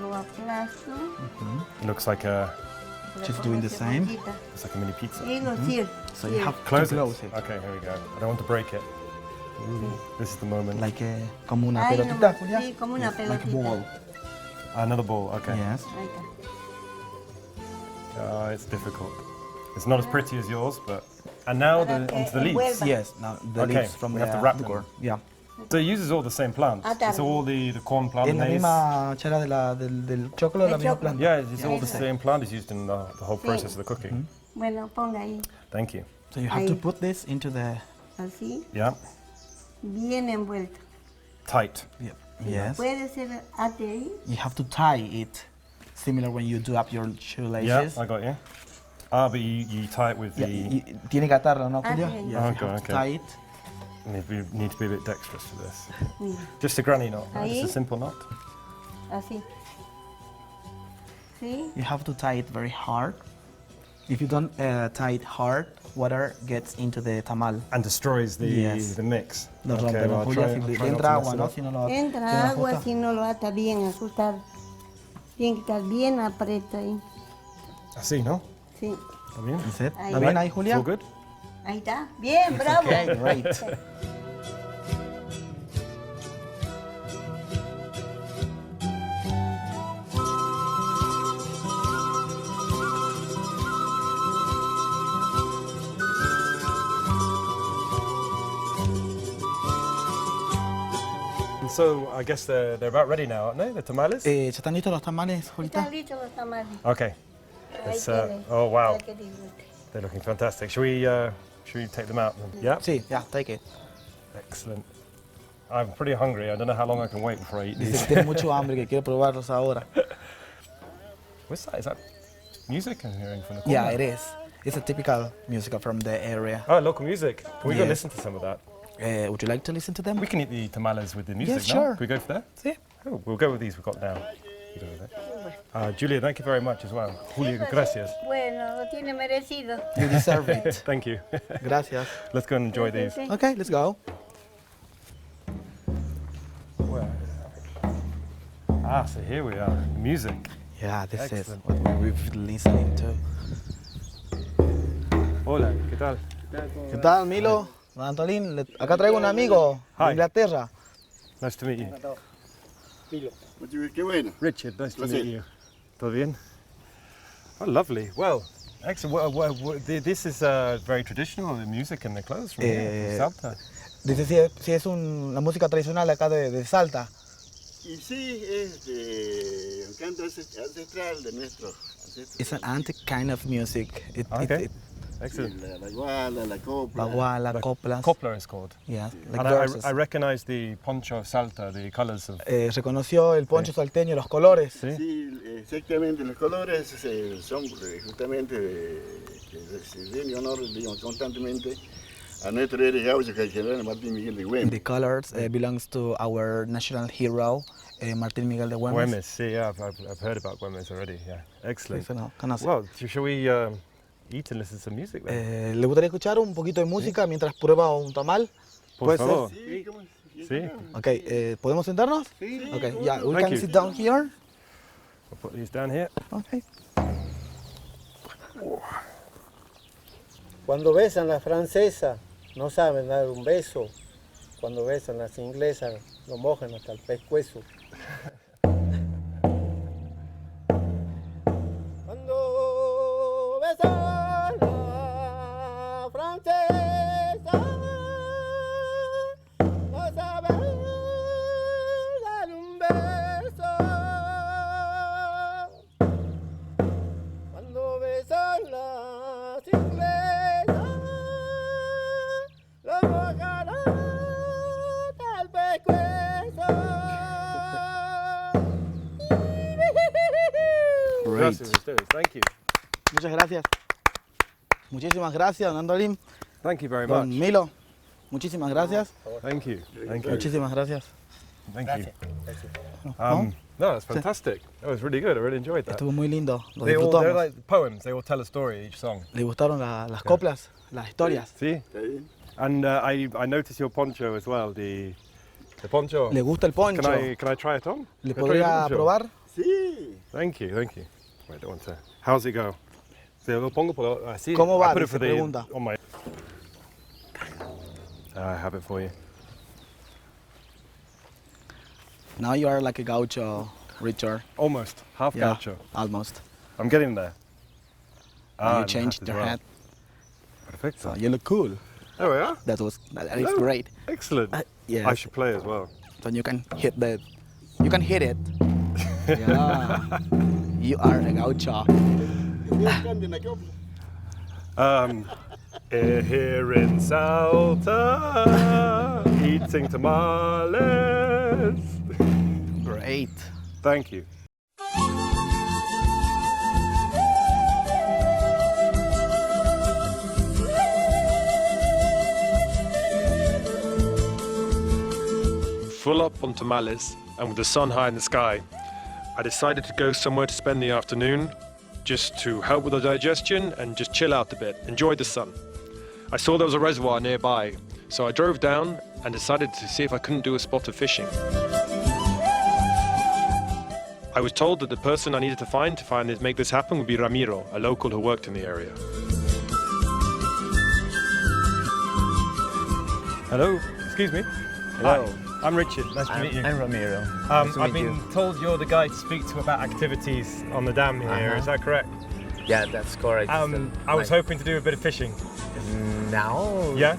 Speaker 7: Lo aplasto.
Speaker 8: It looks like a
Speaker 7: le
Speaker 6: She's
Speaker 7: pongo
Speaker 6: doing the same.
Speaker 7: cebollita.
Speaker 8: it's like a mini pizza.
Speaker 7: Y lo cierro.
Speaker 6: So you have
Speaker 8: Close
Speaker 6: to close
Speaker 8: it.
Speaker 6: it.
Speaker 8: Okay, here we go. I don't want to break it. This is the moment.
Speaker 6: Like como una
Speaker 7: Ahí
Speaker 6: pelotita,
Speaker 7: nomás,
Speaker 6: Julia.
Speaker 7: sí, como una
Speaker 6: Yes, like a
Speaker 7: pelotita.
Speaker 6: ball.
Speaker 8: Another ball. Okay.
Speaker 6: Yes.
Speaker 7: Ahí está.
Speaker 8: It's difficult. It's not as pretty as yours, but and now
Speaker 7: Para que
Speaker 8: onto the leaves.
Speaker 7: envuelva.
Speaker 6: Yes. Now the
Speaker 8: Okay,
Speaker 6: leaves from
Speaker 8: we
Speaker 6: the,
Speaker 8: have to wrap
Speaker 6: the
Speaker 8: them.
Speaker 6: corn. Yeah.
Speaker 8: So it uses all the same plants.
Speaker 7: Atarlo.
Speaker 8: It's all the corn plant,
Speaker 6: Es la
Speaker 8: maize.
Speaker 6: misma chara del choclo, la
Speaker 7: Del
Speaker 6: misma
Speaker 7: choclo.
Speaker 6: planta.
Speaker 8: Yeah, it's all the
Speaker 7: Exacto.
Speaker 8: same plant is used in the whole
Speaker 7: Sí.
Speaker 8: process of the cooking.
Speaker 7: Bueno, ponga ahí.
Speaker 8: Thank you.
Speaker 6: So you have to
Speaker 7: Ahí.
Speaker 6: put this into the.
Speaker 7: Así,
Speaker 8: Yeah.
Speaker 7: bien envuelto.
Speaker 8: Tight.
Speaker 6: Yes.
Speaker 7: Puede ser ate ahí.
Speaker 6: You have to tie it, similar when you do up your
Speaker 8: Yeah,
Speaker 6: shoelaces.
Speaker 8: I got you. Ah, but you tie it with
Speaker 6: Yeah,
Speaker 8: the.
Speaker 6: tiene que atarlo, ¿no, Julia?
Speaker 7: sí.
Speaker 6: Yes, you
Speaker 8: Okay,
Speaker 6: have to
Speaker 8: okay.
Speaker 6: tie it.
Speaker 8: Need to be a bit dexterous for this.
Speaker 7: Mira,
Speaker 8: Just a granny knot.
Speaker 7: Ahí.
Speaker 8: Just a simple knot.
Speaker 7: así. ¿Sí?
Speaker 6: You have to tie it very hard. If you don't tie it hard, water gets into the tamal.
Speaker 8: And destroys the
Speaker 6: Yes.
Speaker 8: the mix.
Speaker 6: Lo
Speaker 8: Okay,
Speaker 6: rompe, ¿no,
Speaker 8: well,
Speaker 6: Julia?
Speaker 8: I'll
Speaker 6: Si
Speaker 8: try not
Speaker 6: entra
Speaker 8: to
Speaker 6: agua,
Speaker 8: mess
Speaker 6: ¿no?
Speaker 8: it up.
Speaker 6: Si no lo, si no
Speaker 7: Entra agua
Speaker 6: ajusta.
Speaker 7: si no lo ata bien, ajustar. Tiene que estar bien aprieta ahí.
Speaker 8: Así, ¿no?
Speaker 7: Sí.
Speaker 8: ¿Está bien?
Speaker 6: Is it?
Speaker 7: Ahí.
Speaker 6: ¿Está bien ahí, Julia?
Speaker 8: All good?
Speaker 7: Ahí está. Bien, bravo.
Speaker 6: Okay, great.
Speaker 8: And so I guess they're about ready now, aren't they? The tamales?
Speaker 6: ¿Ya están listos los tamales, Julita?
Speaker 7: Están listos los tamales.
Speaker 8: Okay. It's, oh wow, they're looking fantastic. Should we take them out? Yeah.
Speaker 6: Sí, yeah, take it.
Speaker 8: Excellent. I'm pretty hungry. I don't know how long I can wait before I eat
Speaker 6: Dice
Speaker 8: these.
Speaker 6: que tiene mucho hambre, que quiere probarlos ahora.
Speaker 8: What's that? Is that music I'm hearing from the corner?
Speaker 6: Yeah, it is. It's a typical music from the area.
Speaker 8: Oh, local music. Can we go
Speaker 6: Yes.
Speaker 8: listen to some of that?
Speaker 6: Would you like to listen to them?
Speaker 8: We can eat the tamales with the music,
Speaker 6: Yes,
Speaker 8: no?
Speaker 6: sure.
Speaker 8: Can we go for that?
Speaker 6: Sí.
Speaker 8: Oh, we'll go with these we've got now. You go with it. Julia, thank you very much as well. Julio, gracias.
Speaker 7: Bueno, lo tiene merecido.
Speaker 6: You deserve it.
Speaker 8: Thank you.
Speaker 6: Gracias.
Speaker 8: Let's go and enjoy these.
Speaker 6: Okay, let's go.
Speaker 8: Ah, so here we are. Music.
Speaker 6: Yeah, this
Speaker 8: Excellent.
Speaker 6: is what we've been listening to.
Speaker 8: Hola, ¿qué tal?
Speaker 6: ¿Qué tal, Milo? Antolín, acá traigo un amigo de
Speaker 8: Hi.
Speaker 6: Inglaterra.
Speaker 8: Nice to meet you.
Speaker 9: Qué bueno.
Speaker 8: Richard, nice to
Speaker 9: Placer.
Speaker 8: meet you. ¿Todo bien? Oh, lovely. Well, excellent. This is very traditional, the music and the clothes from here, from Salta.
Speaker 6: Dice si es la música tradicional acá de Salta.
Speaker 9: Y sí, es un canto ancestral de nuestros ancestros.
Speaker 6: It's an antique kind of music.
Speaker 8: Okay.
Speaker 9: Sí,
Speaker 8: Excellent.
Speaker 9: la guala, la copla.
Speaker 6: Baguala, coplas.
Speaker 8: Copla is called.
Speaker 6: Yeah, like
Speaker 8: And
Speaker 6: verses.
Speaker 8: I recognize the poncho of Salta, the colors of...
Speaker 6: Reconoció el poncho salteño, los colores.
Speaker 8: Sí.
Speaker 9: Sí, exactamente, los colores son justamente que se den honor, digamos, constantemente a nuestro héroe gaucho, que es el general Martín Miguel de Güemes.
Speaker 6: The colors belongs to our national hero, Martín Miguel de Güemes.
Speaker 8: Güemes, sí, yeah, I've heard about Güemes already, yeah. Excellent.
Speaker 6: Eso no, conoce.
Speaker 8: Well, shall we eat and listen to some music then?
Speaker 6: ¿Le gustaría escuchar un poquito de música mientras prueba un tamal?
Speaker 8: Por
Speaker 6: ¿Puede
Speaker 8: favor.
Speaker 9: Sí, ¿cómo?
Speaker 8: Sí.
Speaker 6: Ok, ¿podemos sentarnos?
Speaker 9: Sí.
Speaker 6: Okay, yeah, we
Speaker 8: Thank
Speaker 6: can
Speaker 8: you.
Speaker 6: sit down here.
Speaker 8: I'll put these down here.
Speaker 6: Okay.
Speaker 10: Cuando besan las francesas, no saben dar un beso. Cuando besan las inglesas, lo mojan hasta el pescuezo. Cuando besan la francesa, no saben dar un beso. Cuando besan las inglesas, lo mojan hasta el pescuezo.
Speaker 8: Gracias a ustedes. Thank you.
Speaker 6: Muchas gracias. Muchísimas gracias, don Andolín.
Speaker 8: Thank you very
Speaker 6: Don
Speaker 8: much.
Speaker 6: Milo, muchísimas gracias.
Speaker 8: Thank you. Thank you.
Speaker 6: Muchísimas gracias.
Speaker 8: Thank you. No, that's fantastic. That was really good. I really enjoyed that.
Speaker 6: Estuvo muy lindo, lo
Speaker 8: They're
Speaker 6: disfrutamos.
Speaker 8: like poems. They all tell a story, each song.
Speaker 6: ¿Le gustaron las coplas, las historias?
Speaker 8: See?
Speaker 9: Está bien.
Speaker 8: And I noticed your poncho as well. The poncho.
Speaker 6: ¿Le gusta el poncho?
Speaker 8: Can I try it on?
Speaker 6: ¿Le
Speaker 8: Can I try your
Speaker 6: podría
Speaker 8: poncho?
Speaker 6: probar?
Speaker 9: Sí.
Speaker 8: Thank you. Wait, I don't want to. How's it go? Se lo pongo así.
Speaker 6: ¿Cómo va?
Speaker 8: I put it
Speaker 6: Dice,
Speaker 8: for the,
Speaker 6: pregunta.
Speaker 8: on my. I have it for you.
Speaker 6: Now you are like a gaucho, Richard.
Speaker 8: Almost half
Speaker 6: Yeah,
Speaker 8: gaucho.
Speaker 6: almost.
Speaker 8: I'm getting there.
Speaker 6: And
Speaker 8: and
Speaker 6: you
Speaker 8: the
Speaker 6: changed
Speaker 8: hat as
Speaker 6: your
Speaker 8: well.
Speaker 6: hat,
Speaker 8: Perfecto.
Speaker 6: so you look cool.
Speaker 8: There we are.
Speaker 6: That is
Speaker 8: Oh.
Speaker 6: great.
Speaker 8: Excellent.
Speaker 6: Yes.
Speaker 8: I should play as well.
Speaker 6: So you can hit it. Yeah. You are a gaucho.
Speaker 9: Cambien la copla.
Speaker 8: Here in Salta, eating tamales.
Speaker 6: Great.
Speaker 8: Thank you.
Speaker 1: Full up on tamales and with the sun high in the sky, I decided to go somewhere to spend the afternoon just to help with the digestion and just chill out a bit, enjoy the sun. I saw there was a reservoir nearby, so I drove down and decided to see if I couldn't do a spot of fishing. I was told that the person I needed to make this happen would be Ramiro, a local who worked in the area.
Speaker 8: Hello. Excuse me.
Speaker 5: Hello.
Speaker 8: Hi. I'm Richard. Nice to meet you.
Speaker 5: I'm Ramiro.
Speaker 8: I've been told you're the guy to speak to about activities on the dam here. Is that correct?
Speaker 11: Yeah, that's correct.
Speaker 8: I was hoping to do a bit of fishing.
Speaker 11: Now,
Speaker 8: Yeah?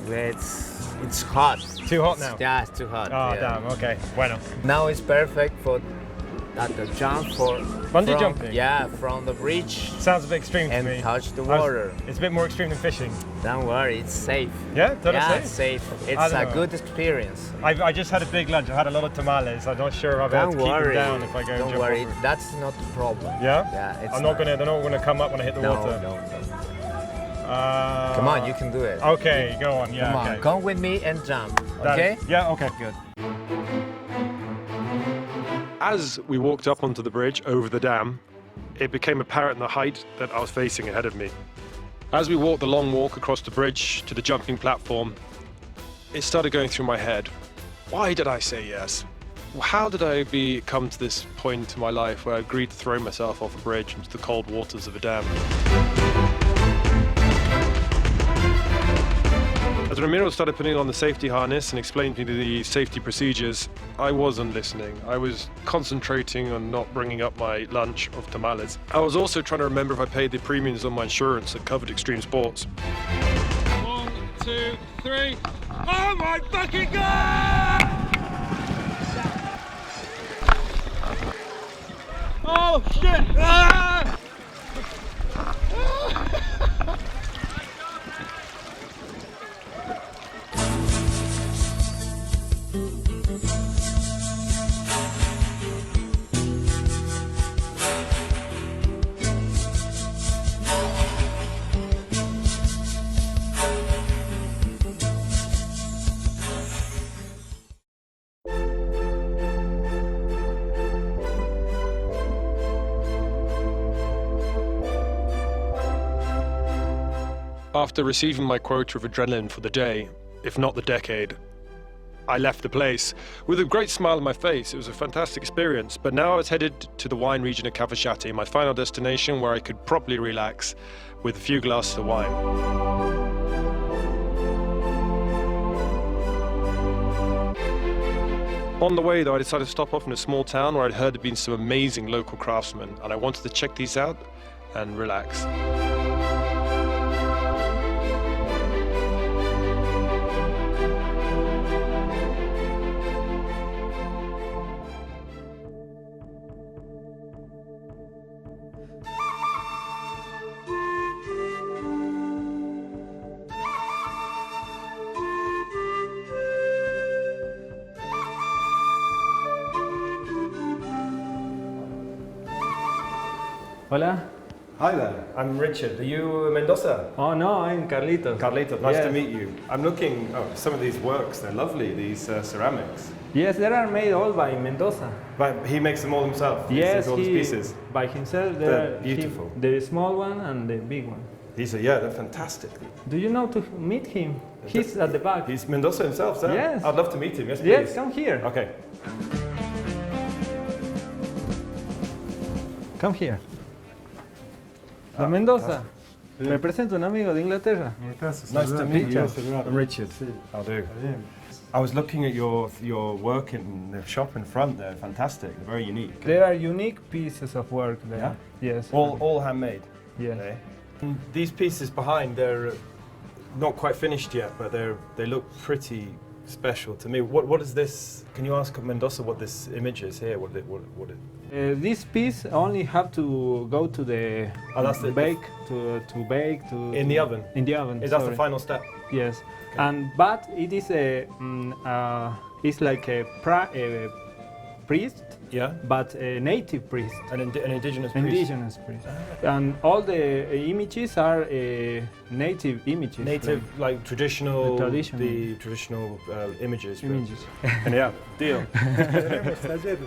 Speaker 11: it's hot.
Speaker 8: Too hot now?
Speaker 11: Yeah, it's too hot.
Speaker 8: Oh,
Speaker 11: yeah.
Speaker 8: damn. Okay. Bueno.
Speaker 11: Now it's perfect for at the jump for
Speaker 8: Bungee jumping?
Speaker 11: Yeah, from the bridge
Speaker 8: Sounds a bit extreme to
Speaker 11: and
Speaker 8: me.
Speaker 11: touch the water.
Speaker 8: It's a bit more extreme than fishing.
Speaker 11: Don't worry, it's safe.
Speaker 8: Yeah, totally
Speaker 11: Yeah,
Speaker 8: safe.
Speaker 11: it's safe.
Speaker 8: I
Speaker 11: It's
Speaker 8: don't
Speaker 11: a
Speaker 8: know.
Speaker 11: good experience.
Speaker 8: I just had a big lunch. I had a lot of tamales. I'm not sure if I'll be able
Speaker 11: Don't
Speaker 8: to keep them
Speaker 11: worry.
Speaker 8: down if I go
Speaker 11: Don't
Speaker 8: jump
Speaker 11: worry,
Speaker 8: over.
Speaker 11: that's not the problem.
Speaker 8: Yeah?
Speaker 11: Yeah, it's
Speaker 8: I'm not gonna. They're not gonna come up when I hit the
Speaker 11: No,
Speaker 8: water.
Speaker 11: no.
Speaker 8: Uh,
Speaker 11: Come on, you can do it.
Speaker 8: Okay, go on. Yeah.
Speaker 11: Come on,
Speaker 8: okay.
Speaker 11: come with me and jump.
Speaker 8: That-
Speaker 11: Okay?
Speaker 8: Yeah. Okay.
Speaker 11: Good.
Speaker 1: As we walked up onto the bridge over the dam, it became apparent the height that I was facing ahead of me. As we walked the long walk across the bridge to the jumping platform, it started going through my head. Why did I say yes? How did I come to this point in my life where I agreed to throw myself off a bridge into the cold waters of a dam? As Ramiro started putting on the safety harness and explained to me the safety procedures, I wasn't listening. I was concentrating on not bringing up my lunch of tamales. I was also trying to remember if I paid the premiums on my insurance that covered extreme sports.
Speaker 12: 1, 2, 3. Oh my fucking god! Oh shit! Ah!
Speaker 1: After receiving my quota of adrenaline for the day, if not the decade, I left the place with a great smile on my face. It was a fantastic experience, but now I was headed to the wine region of Cavasciati, my final destination where I could properly relax with a few glasses of wine. On the way though, I decided to stop off in a small town where I'd heard there'd been some amazing local craftsmen, and I wanted to check these out and relax.
Speaker 13: Hola.
Speaker 8: Hi there. I'm Richard. Are you Mendoza?
Speaker 13: Oh no, I'm Carlitos.
Speaker 8: Carlitos, nice
Speaker 13: Yes.
Speaker 8: to meet you. I'm looking. Oh, some of these works. They're lovely. These ceramics.
Speaker 13: Yes, they are made all by Mendoza.
Speaker 8: But he makes them all himself.
Speaker 13: Yes,
Speaker 8: all these
Speaker 13: he
Speaker 8: pieces.
Speaker 13: by himself.
Speaker 8: They're beautiful.
Speaker 13: The small one and the big one.
Speaker 8: These are they're fantastic.
Speaker 13: Do you know to meet him? He's at the back.
Speaker 8: He's Mendoza himself, sir.
Speaker 13: Yes.
Speaker 8: I'd love to meet him. Yes, please.
Speaker 13: Yes, come here.
Speaker 8: Okay.
Speaker 13: Come here. Don Mendoza. Me presento, un amigo de Inglaterra.
Speaker 8: Nice to meet you.
Speaker 13: Picture.
Speaker 8: I'm Richard. How do? I was looking at your work in the shop in front there. Fantastic. They're very unique.
Speaker 13: There are unique pieces of work there.
Speaker 8: Yeah?
Speaker 13: Yes.
Speaker 8: All handmade.
Speaker 13: Yes.
Speaker 8: Okay. And these pieces behind, they're not quite finished yet, but they look pretty special to me. What is this? Can you ask Mendoza what this image is here? What it?
Speaker 13: This piece only have to go to the
Speaker 8: that's the
Speaker 13: bake to bake to
Speaker 8: in the oven.
Speaker 13: In the oven.
Speaker 8: Is that the
Speaker 13: sorry.
Speaker 8: final step?
Speaker 13: Yes, but it is it's like a priest.
Speaker 8: Yeah.
Speaker 13: But a native priest.
Speaker 8: An indigenous priest.
Speaker 13: Indigenous priest. And all the images are native images.
Speaker 8: Native, like traditional.
Speaker 13: The
Speaker 8: traditional images.
Speaker 13: Images.
Speaker 8: And yeah, deal.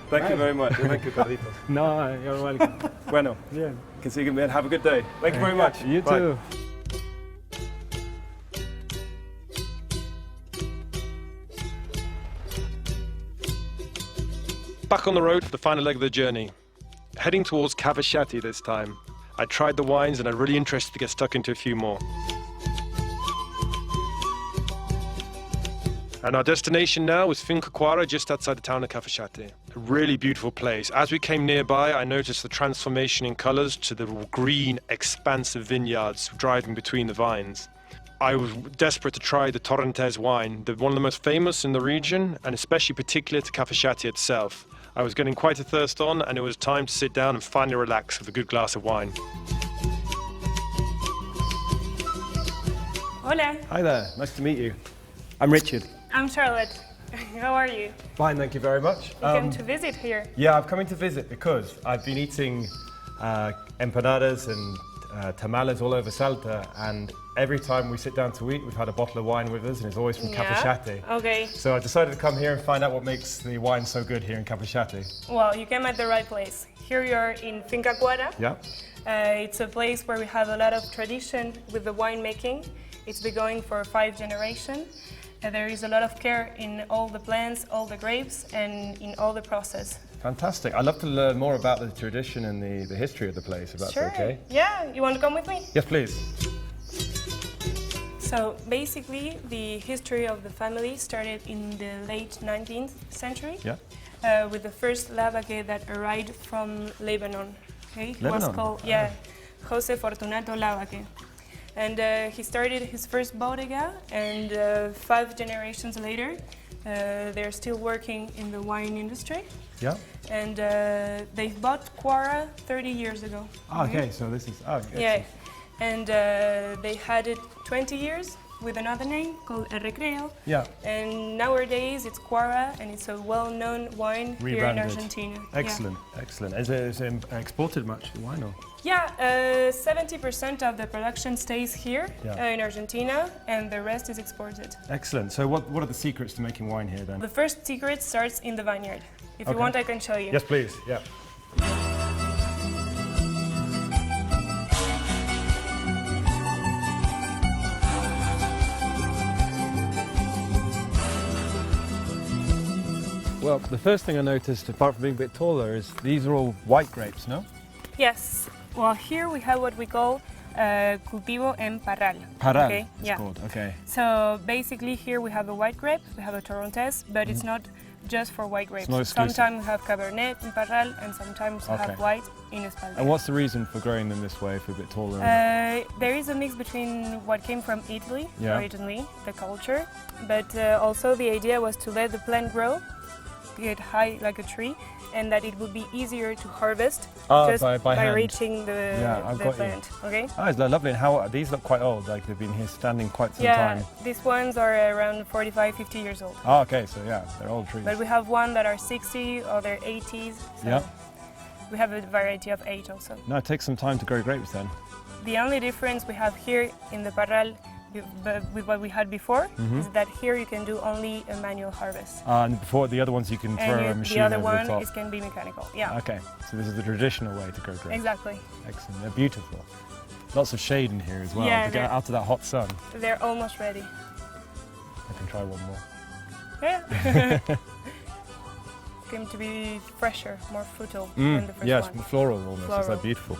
Speaker 8: Thank you very much. Thank you, Carlitos.
Speaker 13: No, you're welcome.
Speaker 8: Bueno.
Speaker 13: Yeah.
Speaker 8: Can see you again. Have a good day. Thank you very much.
Speaker 13: You
Speaker 8: Bye.
Speaker 13: too.
Speaker 1: Back on the road for the final leg of the journey. Heading towards Cavasciati this time. I tried the wines and I'm really interested to get stuck into a few more. And our destination now was Finca Quara, just outside the town of Cavasciati. A really beautiful place. As we came nearby, I noticed the transformation in colors to the green, expansive vineyards driving between the vines. I was desperate to try the Torrentes wine, one of the most famous in the region, and especially particular to Cavasciati itself. I was getting quite a thirst on, and it was time to sit down and finally relax with a good glass of wine.
Speaker 14: Hola,
Speaker 8: Hi there, nice to meet you. I'm Richard.
Speaker 14: I'm Charlotte. How are you?
Speaker 8: Fine, thank you very much.
Speaker 14: You came to visit here.
Speaker 8: Yeah, I've come in to visit because I've been eating empanadas and tamales all over Salta, and every time we sit down to eat, we've had a bottle of wine with us, and it's always from Capachate.
Speaker 14: Okay.
Speaker 8: So I decided to come here and find out what makes the wine so good here in Capachate.
Speaker 14: Well, you came at the right place. Here you're in Finca Cuara.
Speaker 8: Yeah.
Speaker 14: It's a place where we have a lot of tradition with the winemaking. It's been going for 5 generations. There is a lot of care in all the plants, all the grapes, and in all the process.
Speaker 8: Fantastic. I'd love to learn more about the tradition and the history of the place, if that's
Speaker 14: Sure.
Speaker 8: okay.
Speaker 14: Yeah, you want to come with me?
Speaker 8: Yes, please.
Speaker 14: So basically, the history of the family started in the late 19th century.
Speaker 8: Yeah.
Speaker 14: With the first lavaque that arrived from Lebanon. Okay, he was
Speaker 8: Lebanon?
Speaker 14: called Jose Fortunato Lavaque, and he started his first bodega. And 5 generations later, they're still working in the wine industry.
Speaker 8: Yeah.
Speaker 14: And they bought Cuara 30 years ago.
Speaker 8: Oh, okay, so this is
Speaker 14: Yeah, and they had it 20 years with another name called El Recreo.
Speaker 8: Yeah.
Speaker 14: And nowadays it's Cuara, and it's a well-known wine here in Argentina.
Speaker 8: Excellent, excellent. Is it exported much, the wine? Or?
Speaker 14: Yeah, 70% of the production stays here in Argentina, and the rest is exported.
Speaker 8: Excellent. So what are the secrets to making wine here then?
Speaker 14: The first secret starts in the vineyard. If you want, I can show you.
Speaker 8: Yes, please. Yeah. Well, the first thing I noticed, apart from being a bit taller, is these are all white grapes, no?
Speaker 14: Yes. Well, here we have what we call cultivo en parral.
Speaker 8: Parral,
Speaker 14: okay?
Speaker 8: it's called. Okay.
Speaker 14: So basically here we have a white grape, we have a Torrontés, but it's not just for white grapes.
Speaker 8: not exclusive.
Speaker 14: Sometimes we have Cabernet in Parral, and sometimes we have white in Espaldera.
Speaker 8: And what's the reason for growing them this way if we're a bit taller?
Speaker 14: There is a mix between what came from Italy originally, the culture, but also the idea was to let the plant grow, get high like a tree, and that it would be easier to harvest just by
Speaker 8: hand.
Speaker 14: reaching the plant. Okay.
Speaker 8: Oh, it's lovely. And how these look quite old, like they've been here standing quite some time.
Speaker 14: Yeah, these ones are around 45, 50 years old.
Speaker 8: Oh, okay, so yeah, they're old trees.
Speaker 14: But we have one that are 60, other 80s. So we have a variety of age also.
Speaker 8: No, it takes some time to grow grapes then.
Speaker 14: The only difference we have here in the Parral with what we had before is that here you can do only a manual harvest.
Speaker 8: And before the other ones you can throw a machine over the top.
Speaker 14: The other one can be mechanical, yeah.
Speaker 8: Okay, so this is the traditional way to grow grapes.
Speaker 14: Exactly.
Speaker 8: Excellent, they're beautiful. Lots of shade in here as well
Speaker 14: Yeah,
Speaker 8: to get out of that hot sun.
Speaker 14: They're almost ready.
Speaker 8: I can try one more.
Speaker 14: Yeah. It's going to be fresher, more fruitful than the first one.
Speaker 8: Yes, floral almost,
Speaker 14: Floral.
Speaker 8: it's like beautiful.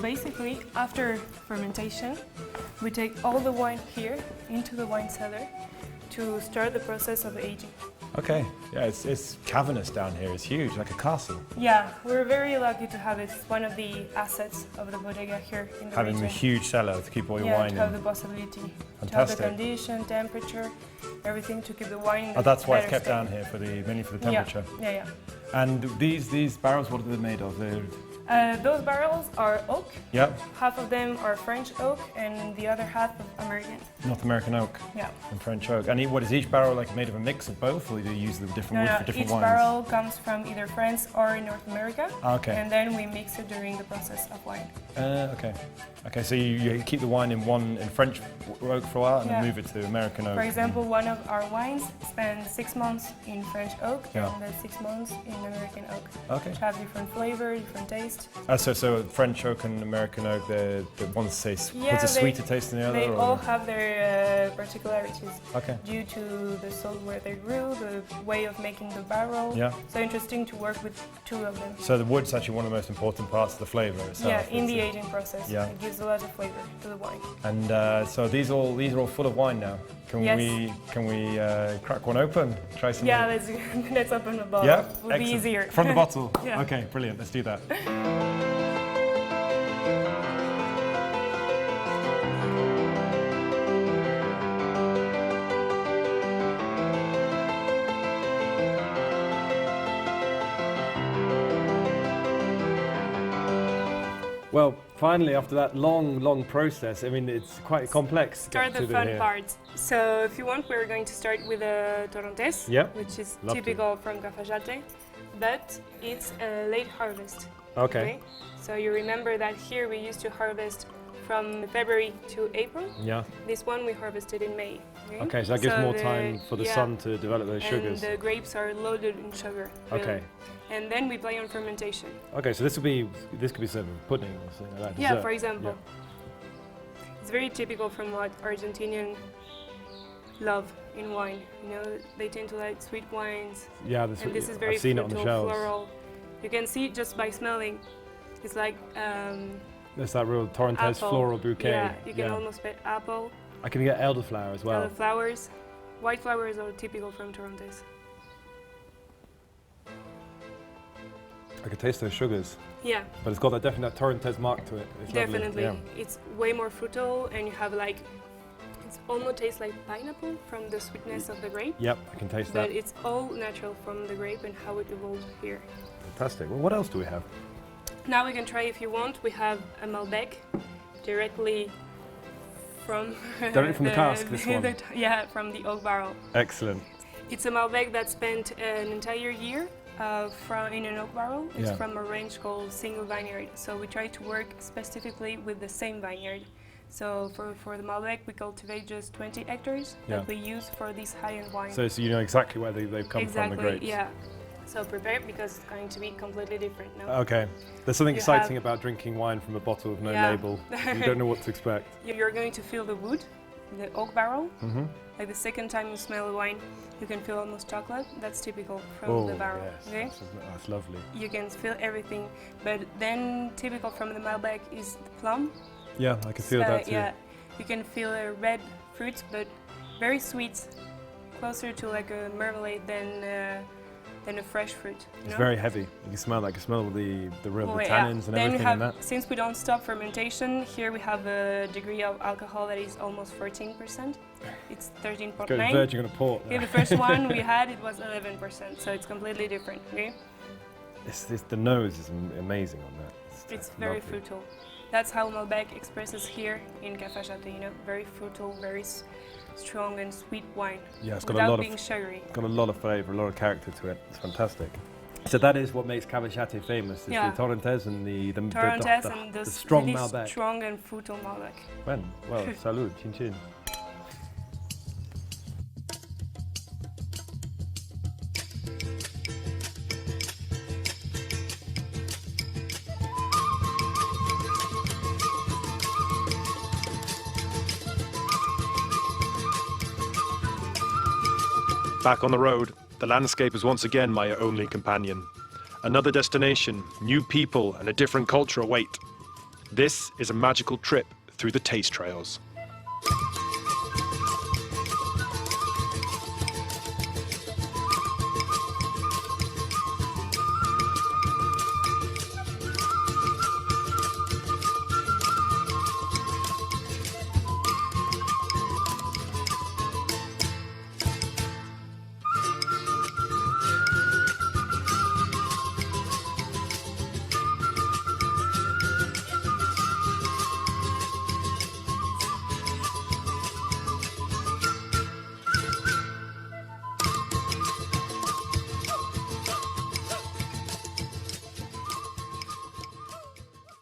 Speaker 14: Basically, after fermentation, we take all the wine here into the wine cellar to start the process of aging.
Speaker 8: Okay, yeah, it's cavernous down here, it's huge, like a castle.
Speaker 14: Yeah, we're very lucky to have it. It's one of the assets of the bodega here in the
Speaker 8: Having
Speaker 14: region.
Speaker 8: a huge cellar to keep all your wine in.
Speaker 14: Yeah, to have the possibility.
Speaker 8: Fantastic.
Speaker 14: To have the condition, temperature, everything to keep the wine in
Speaker 8: that's why it's
Speaker 14: better
Speaker 8: kept
Speaker 14: state.
Speaker 8: down here, mainly for the temperature.
Speaker 14: Yeah.
Speaker 8: And these barrels, what are they made of?
Speaker 14: Those barrels are oak.
Speaker 8: Yep.
Speaker 14: Half of them are French oak and the other half of American.
Speaker 8: North American oak.
Speaker 14: Yeah.
Speaker 8: And French oak. And what is each barrel like made of a mix of both, or do you use the different wood for different
Speaker 14: each
Speaker 8: wines?
Speaker 14: barrel comes from either France or North America.
Speaker 8: Okay.
Speaker 14: And then we mix it during the process of wine.
Speaker 8: Okay. Okay, so you keep the wine in French oak for a while and then move it to American oak.
Speaker 14: For example, one of our wines spent 6 months in French oak and then 6 months in American oak.
Speaker 8: Okay.
Speaker 14: Which have different flavor, different taste.
Speaker 8: So French oak and American oak, the ones say what's a sweeter taste than the other?
Speaker 14: They all have their particularities.
Speaker 8: Okay.
Speaker 14: Due to the soil where they grew, the way of making the barrel.
Speaker 8: Yeah.
Speaker 14: So interesting to work with 2 of them.
Speaker 8: So the wood's actually one of the most important parts of the flavour itself.
Speaker 14: Yeah, in the aging process.
Speaker 8: Yeah.
Speaker 14: It gives a lot of flavour to the wine.
Speaker 8: And so these are all full of wine now. Can
Speaker 14: Yes.
Speaker 8: we crack one open? Try something.
Speaker 14: Yeah, let's open the bottle.
Speaker 8: Yeah,
Speaker 14: Will be
Speaker 8: excellent.
Speaker 14: easier.
Speaker 8: From the bottle.
Speaker 14: Yeah.
Speaker 8: Okay, brilliant. Let's do that. Well, finally, after that long process, I mean, it's quite complex. to get
Speaker 14: Start the
Speaker 8: to
Speaker 14: fun
Speaker 8: here.
Speaker 14: part. So if you want, we're going to start with a torrontés,
Speaker 8: Yeah,
Speaker 14: which is
Speaker 8: love to.
Speaker 14: typical from Cafayate, but it's a late harvest.
Speaker 8: Okay.
Speaker 14: So you remember that here we used to harvest from February to April.
Speaker 8: Yeah.
Speaker 14: This one we harvested in May.
Speaker 8: Okay, so that gives more
Speaker 14: the-
Speaker 8: time for the
Speaker 14: yeah.
Speaker 8: sun to develop those sugars.
Speaker 14: And the grapes are loaded in sugar. really.
Speaker 8: Okay.
Speaker 14: And then we play on fermentation.
Speaker 8: Okay, so this could be served with pudding or something like that.
Speaker 14: Yeah,
Speaker 8: dessert.
Speaker 14: for example. It's very typical from what Argentinian love in wine. You know, they tend to like sweet wines.
Speaker 8: Yeah,
Speaker 14: and this is very
Speaker 8: I've seen it on
Speaker 14: fruital,
Speaker 8: the shelves.
Speaker 14: floral. You can see it just by smelling. It's like
Speaker 8: There's that real Torrontés
Speaker 14: apple.
Speaker 8: floral bouquet.
Speaker 14: Yeah, you can almost get apple.
Speaker 8: I can get elderflower as well.
Speaker 14: Flowers. White flowers are typical from Torrontés.
Speaker 8: I can taste those sugars.
Speaker 14: Yeah.
Speaker 8: But it's got that definitely that Torrontés mark to it. It's lovely,
Speaker 14: Definitely.
Speaker 8: yeah.
Speaker 14: It's way more fruitful and you have like, it almost tastes like pineapple from the sweetness of the grape.
Speaker 8: Yep, I can taste
Speaker 14: But
Speaker 8: that.
Speaker 14: it's all natural from the grape and how it evolved here.
Speaker 8: Fantastic. Well, what else do we have?
Speaker 14: Now we can try if you want. We have a Malbec directly from
Speaker 8: Directly from the cask, this one?
Speaker 14: Yeah, from the oak barrel.
Speaker 8: Excellent.
Speaker 14: It's a Malbec that spent an entire year in an oak barrel. It's
Speaker 8: Yeah.
Speaker 14: from a range called Single Vineyard. So we try to work specifically with the same vineyard. So for the Malbec, we cultivate just 20 hectares that we use for this high-end wine.
Speaker 8: So you know exactly where they've come
Speaker 14: Exactly,
Speaker 8: from, the grapes.
Speaker 14: yeah. So prepare because it's going to be completely different now.
Speaker 8: Okay. There's something
Speaker 14: You
Speaker 8: exciting
Speaker 14: have-
Speaker 8: about drinking wine from a bottle with no
Speaker 14: Yeah.
Speaker 8: label. You don't know what to expect.
Speaker 14: You're going to feel the wood, the oak barrel.
Speaker 8: Mm-hmm.
Speaker 14: Like the second time you smell the wine, you can feel almost chocolate. That's typical from the barrel.
Speaker 8: Yes,
Speaker 14: Okay?
Speaker 8: that's lovely.
Speaker 14: You can feel everything. But then typical from the Malbec is the plum.
Speaker 8: Yeah, I can feel that too.
Speaker 14: Yeah, you can feel a red fruit, but very sweet, closer to like a marmalade than a fresh fruit. You
Speaker 8: It's
Speaker 14: know?
Speaker 8: very heavy. You can smell that. You can smell the
Speaker 14: Oh, yeah.
Speaker 8: tannins and
Speaker 14: Then
Speaker 8: everything
Speaker 14: we
Speaker 8: in
Speaker 14: have,
Speaker 8: that.
Speaker 14: since we don't stop fermentation, here we have a degree of alcohol that is almost 14%. It's 13.9.
Speaker 8: Go to virgin on a port.
Speaker 14: Okay, the first one we had, it was 11%, so it's completely different. Okay?
Speaker 8: The nose is amazing on that.
Speaker 14: It's very
Speaker 8: lovely.
Speaker 14: fruitful. That's how Malbec expresses here in Cafayate, you know, very fruitful, very strong and sweet wine.
Speaker 8: Yeah, it's got
Speaker 14: without
Speaker 8: a lot
Speaker 14: being
Speaker 8: of
Speaker 14: sugary.
Speaker 8: got a lot of flavour, a lot of character to it. It's fantastic. So that is what makes Cafayate famous. It's
Speaker 14: Yeah.
Speaker 8: the Torrontés and the
Speaker 14: Torrontés and
Speaker 8: the strong
Speaker 14: really
Speaker 8: Malbec.
Speaker 14: strong and fruitful Malbec.
Speaker 8: Well, salud, chin chin.
Speaker 1: Back on the road, the landscape is once again my only companion. Another destination, new people, and a different culture await. This is a magical trip through the taste trails.